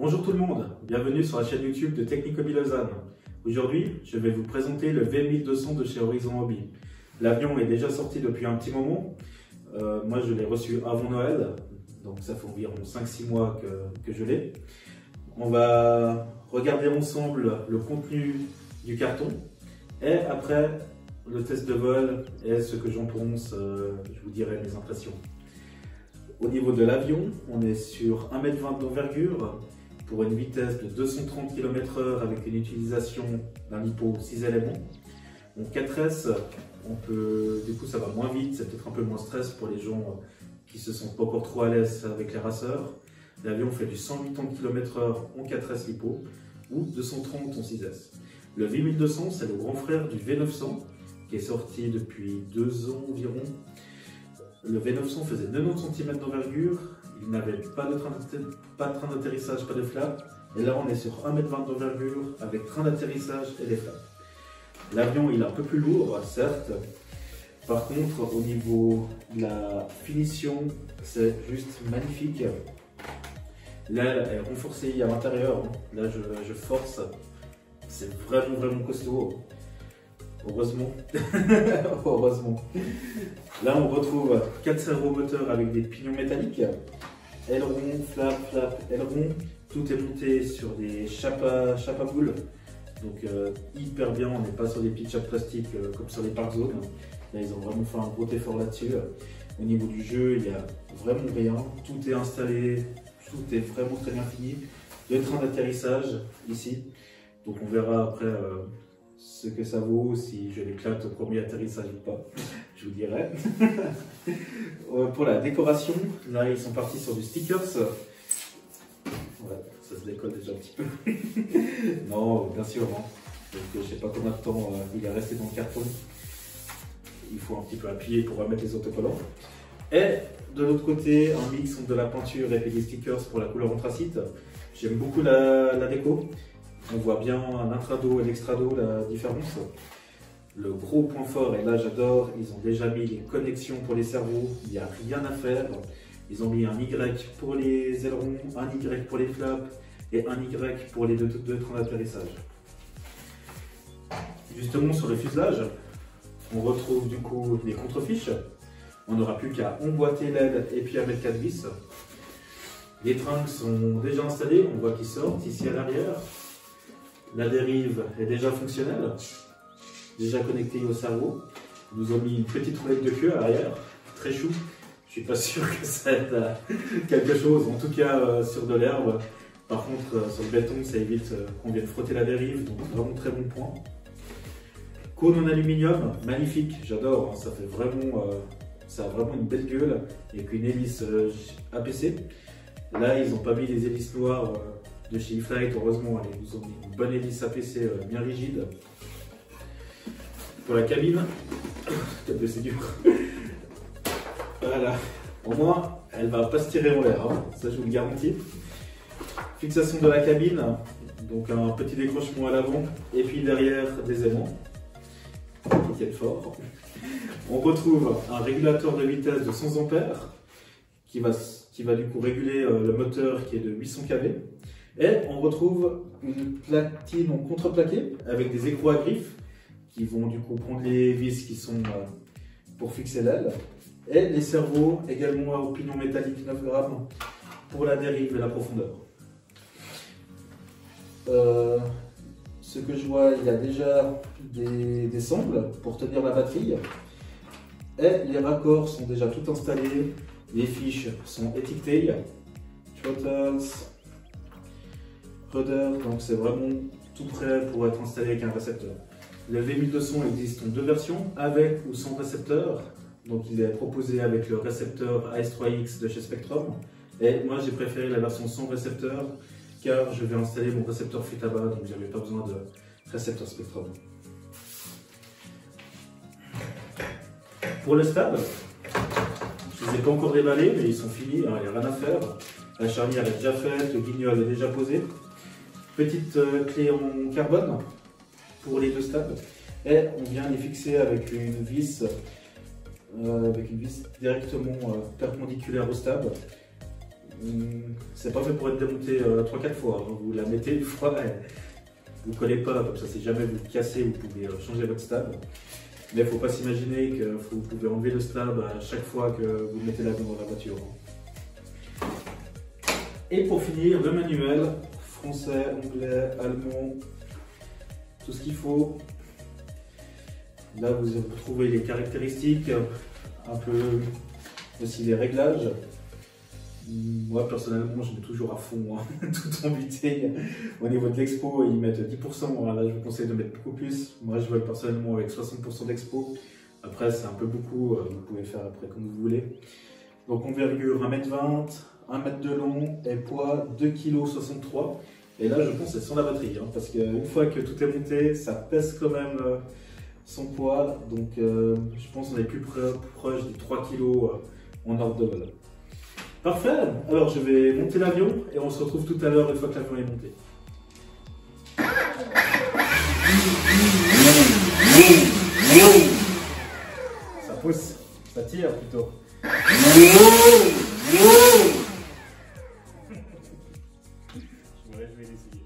Bonjour tout le monde, bienvenue sur la chaîne YouTube de Technique Hobby Lausanne. Aujourd'hui, je vais vous présenter le V1200 de chez Horizon Hobby. L'avion est déjà sorti depuis un petit moment. Moi, je l'ai reçu avant Noël, donc ça fait environ 5-6 mois que je l'ai. On va regarder ensemble le contenu du carton et après le test de vol et ce que j'en pense, je vous dirai mes impressions. Au niveau de l'avion, on est sur 1,20 m d'envergure pour une vitesse de 230 km/h avec une utilisation d'un LiPo 6 éléments. En 4S, du coup ça va moins vite, c'est peut-être un peu moins stress pour les gens qui se sentent pas encore trop à l'aise avec les raceurs. L'avion fait du 180 km/h en 4S LiPo ou 230 en 6S. Le V1200, c'est le grand frère du V900 qui est sorti depuis 2 ans environ. Le V900 faisait 90 cm d'envergure, il n'avait pas de train d'atterrissage, pas de flap. Et là on est sur 1,20 m d'envergure avec train d'atterrissage et des flaps. L'avion il est un peu plus lourd, certes. Par contre au niveau de la finition, c'est juste magnifique. L'aile est renforcée à l'intérieur, là je force, c'est vraiment costaud. Heureusement. Heureusement. Là on retrouve 4 servomoteurs avec des pignons métalliques, aileron, flap, aileron. Tout est monté sur des chape à boules, donc hyper bien. On n'est pas sur des petites chapes plastiques comme sur les park zones. Là ils ont vraiment fait un gros effort là-dessus. Au niveau du jeu, il n'y a vraiment rien. Tout est installé, tout est vraiment très bien fini. Le train d'atterrissage ici, donc on verra après ce que ça vaut, si je l'éclate au premier atterrissage ou pas, je vous dirai. Pour la décoration, là ils sont partis sur du stickers. Voilà, ça se décolle déjà un petit peu. Non, bien sûr, hein. Donc, je sais pas combien de temps il est resté dans le carton. Il faut un petit peu appuyer pour remettre les autocollants. Et de l'autre côté, un mix entre de la peinture et des stickers pour la couleur anthracite. J'aime beaucoup la déco. On voit bien l'intrado et l'extrado, la différence. Le gros point fort, et là j'adore, ils ont déjà mis les connexions pour les cerveaux, il n'y a rien à faire. Ils ont mis un Y pour les ailerons, un Y pour les flaps et un Y pour les deux trains d'atterrissage. Justement sur le fuselage, on retrouve du coup les contrefiches. On n'aura plus qu'à emboîter l'aile et puis à mettre 4 vis. Les trinques sont déjà installés, on voit qu'ils sortent ici à l'arrière. La dérive est déjà fonctionnelle, déjà connectée au cerveau. Ils nous ont mis une petite roulette de queue à l'arrière, très chou. Je suis pas sûr que ça aide à quelque chose, en tout cas sur de l'herbe. Par contre, sur le béton, ça évite qu'on vienne frotter la dérive, donc vraiment très bon point. Cône en aluminium, magnifique, j'adore, hein, ça fait vraiment, ça a vraiment une belle gueule, avec une hélice APC. Là, ils n'ont pas mis les hélices noires de chez E-Flite, heureusement, ils nous ont mis une bonne hélice APC bien rigide. Pour la cabine, c'est dur. Voilà, au moins, elle va pas se tirer en l'air, hein. Ça je vous le garantis. Fixation de la cabine, donc un petit décrochement à l'avant, et puis derrière des aimants qui tiennent fort. On retrouve un régulateur de vitesse de 100 A qui va du coup réguler le moteur qui est de 800 kV. Et on retrouve une platine en contreplaqué avec des écrous à griffes qui vont du coup prendre les vis qui sont pour fixer l'aile. Et les servos également au pignon métallique 9 grammes pour la dérive et la profondeur. Ce que je vois, il y a déjà des sangles pour tenir la batterie. Et les raccords sont déjà tout installés. Les fiches sont étiquetées. Throttles, rudder, donc c'est vraiment tout prêt pour être installé avec un récepteur. Le V1200 existe en 2 versions, avec ou sans récepteur. Donc il est proposé avec le récepteur AS3X de chez Spektrum. Et moi j'ai préféré la version sans récepteur car je vais installer mon récepteur Futaba, donc j'avais pas besoin de récepteur Spektrum. Pour le stab, je ne les ai pas encore déballés mais ils sont finis, hein, il n'y a rien à faire. La charnière est déjà faite, le guignol est déjà posé. Petite clé en carbone pour les 2 stabs. Et on vient les fixer avec une vis directement perpendiculaire au stab. c'est pas fait pour être démonté 3-4 fois. Hein. Vous la mettez une fois, vous collez pas, comme ça si jamais vous cassez, vous pouvez changer votre stab. Mais il ne faut pas s'imaginer que vous pouvez enlever le stab à chaque fois que vous mettez l'avion dans la voiture. Et pour finir, le manuel, français, anglais, allemand, tout ce qu'il faut. Là, vous trouvez les caractéristiques, un peu aussi les réglages. Moi, personnellement, je mets toujours à fond, hein, tout en buté. Au niveau de l'expo, ils mettent 10%. Alors là, je vous conseille de mettre beaucoup plus. Moi, je vais personnellement avec 60% d'expo. Après, c'est un peu beaucoup. Vous pouvez faire après comme vous voulez. Donc, envergure 1m20, 1 m de long et poids 2,63 kg. Et là, je pense que c'est sans la batterie. Hein, parce qu'une fois que tout est monté, ça pèse quand même son poids. Donc, je pense qu'on est plus proche des 3 kg en ordre de vol. Parfait, alors je vais monter l'avion et on se retrouve tout à l'heure une fois que l'avion est monté. Ça pousse, ça tire plutôt. Je vais l'essayer.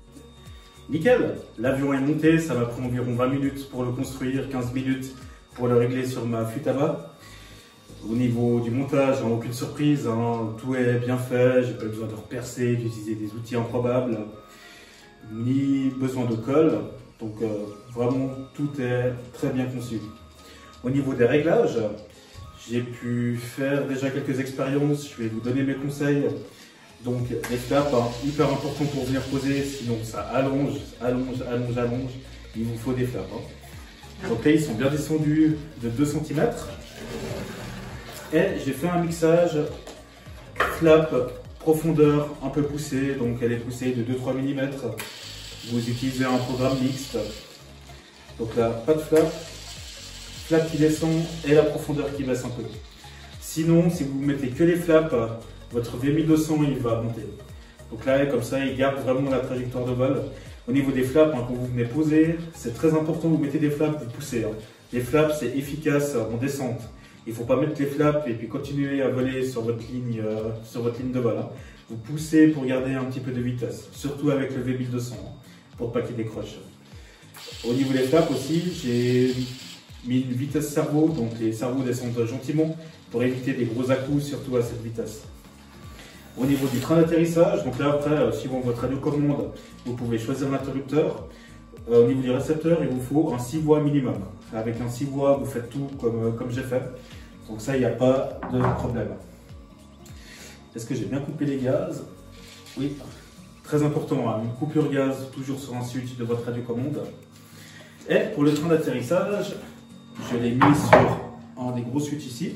Nickel, l'avion est monté, ça m'a pris environ 20 minutes pour le construire, 15 minutes pour le régler sur ma flûte à bas. Au niveau du montage, aucune surprise, hein, tout est bien fait, j'ai pas besoin de repercer, d'utiliser des outils improbables, ni besoin de colle, donc vraiment tout est très bien conçu. Au niveau des réglages, j'ai pu faire déjà quelques expériences, je vais vous donner mes conseils. Donc les flaps, hein, hyper important pour venir poser, sinon ça allonge, il vous faut des flaps. Hein. Donc là ils sont bien descendus de 2 cm. Et j'ai fait un mixage flap profondeur un peu poussée, donc elle est poussée de 2-3 mm. Vous utilisez un programme mixte. Donc là, pas de flap, flap qui descend et la profondeur qui baisse un peu. Sinon, si vous mettez que les flaps, votre V1200 il va monter. Donc là, comme ça, il garde vraiment la trajectoire de vol. Au niveau des flaps, hein, quand vous venez poser, c'est très important, vous mettez des flaps, vous poussez. Hein. Les flaps, c'est efficace en descente. Il ne faut pas mettre les flaps et puis continuer à voler sur votre ligne de vol. Hein. Vous poussez pour garder un petit peu de vitesse, surtout avec le V1200, hein, pour pas qu'il décroche. Au niveau des flaps aussi, j'ai mis une vitesse cerveau, donc les cerveaux descendent gentiment pour éviter des gros à-coups, surtout à cette vitesse. Au niveau du train d'atterrissage, donc là après, suivant votre radiocommande, vous pouvez choisir l'interrupteur. Au niveau du récepteur, il vous faut un 6 voies minimum. Avec un 6 voies, vous faites tout comme j'ai fait. Donc ça, il n'y a pas de problème. Est-ce que j'ai bien coupé les gaz? Oui. Très important, hein, une coupure gaz toujours sur un switch de votre radiocommande. Et pour le train d'atterrissage, je l'ai mis sur un des gros switches ici.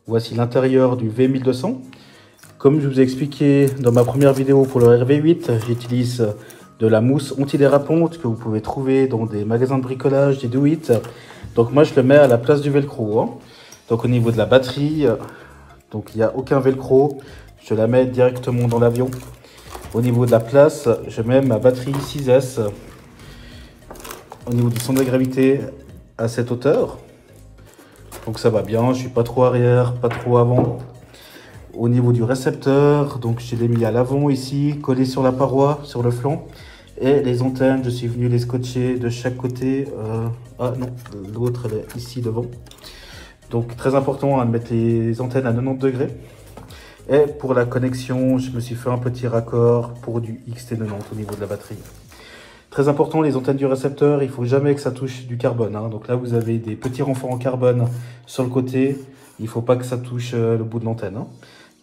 Voici l'intérieur du V1200. Comme je vous ai expliqué dans ma première vidéo pour le RV8, j'utilise de la mousse antidérapante que vous pouvez trouver dans des magasins de bricolage, des do-it. Donc moi je le mets à la place du velcro. Hein. Donc au niveau de la batterie, donc il n'y a aucun velcro, je la mets directement dans l'avion. Au niveau de la place, je mets ma batterie 6S au niveau du centre de gravité à cette hauteur. Donc ça va bien, je ne suis pas trop arrière, pas trop avant. Au niveau du récepteur, donc je l'ai mis à l'avant ici, collé sur la paroi, sur le flanc. Et les antennes, je suis venu les scotcher de chaque côté. Ah non, l'autre elle est ici devant. Donc très important de mettre les antennes à 90 degrés. Et pour la connexion, je me suis fait un petit raccord pour du XT90 au niveau de la batterie. Très important, les antennes du récepteur, il ne faut jamais que ça touche du carbone. Hein. Donc là, vous avez des petits renforts en carbone sur le côté. Il ne faut pas que ça touche le bout de l'antenne. Hein.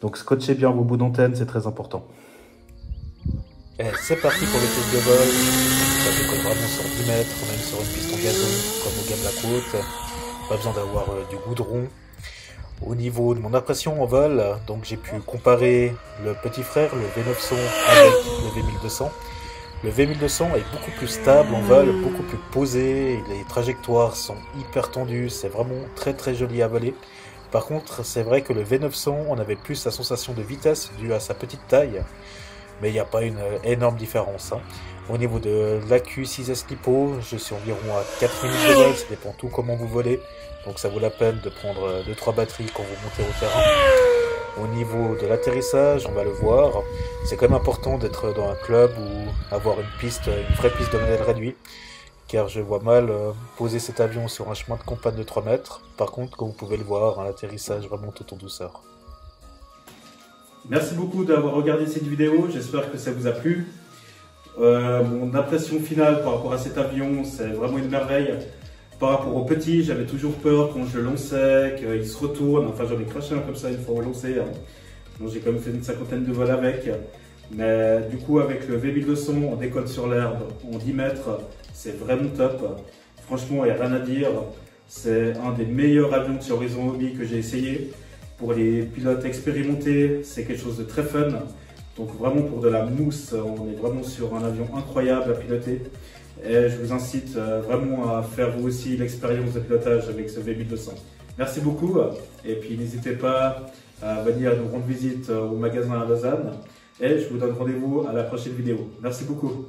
Donc scotchez bien vos bouts d'antenne, c'est très important. Et c'est parti pour le test de vol. Ça décolle vraiment sur 10 mètres, même sur une piste en gazon, comme au Game la Côte. Pas besoin d'avoir du goudron. Au niveau de mon impression en vol, donc j'ai pu comparer le petit frère, le V900, avec le V1200. Le V1200 est beaucoup plus stable en vol, beaucoup plus posé. Les trajectoires sont hyper tendues, c'est vraiment très très joli à voler. Par contre, c'est vrai que le V900, on avait plus la sensation de vitesse due à sa petite taille. Mais il n'y a pas une énorme différence. Hein. Au niveau de l'AQ6S LiPo, je suis environ à 4 minutes de vol, ça dépend tout comment vous volez. Donc ça vaut la peine de prendre 2-3 batteries quand vous montez au terrain. Au niveau de l'atterrissage, on va le voir. C'est quand même important d'être dans un club ou avoir une vraie piste de modèle réduit. Car je vois mal poser cet avion sur un chemin de campagne de 3 mètres. Par contre, comme vous pouvez le voir, l'atterrissage remonte tout en douceur. Merci beaucoup d'avoir regardé cette vidéo, j'espère que ça vous a plu. Mon impression finale par rapport à cet avion, c'est vraiment une merveille. Par rapport au petit, j'avais toujours peur quand je lançais, qu'il se retourne. Enfin, j'en ai craché un comme ça une fois lancé. Donc j'ai quand même fait une 50aine de vols avec. Mais du coup, avec le V1200, on décolle sur l'herbe en 10 mètres. C'est vraiment top. Franchement, il n'y a rien à dire. C'est un des meilleurs avions de chez Horizon Hobby que j'ai essayé. Pour les pilotes expérimentés, c'est quelque chose de très fun. Donc vraiment pour de la mousse, on est vraiment sur un avion incroyable à piloter. Et je vous incite vraiment à faire vous aussi l'expérience de pilotage avec ce V1200. Merci beaucoup et puis n'hésitez pas à venir nous rendre visite au magasin à Lausanne. Et je vous donne rendez-vous à la prochaine vidéo. Merci beaucoup.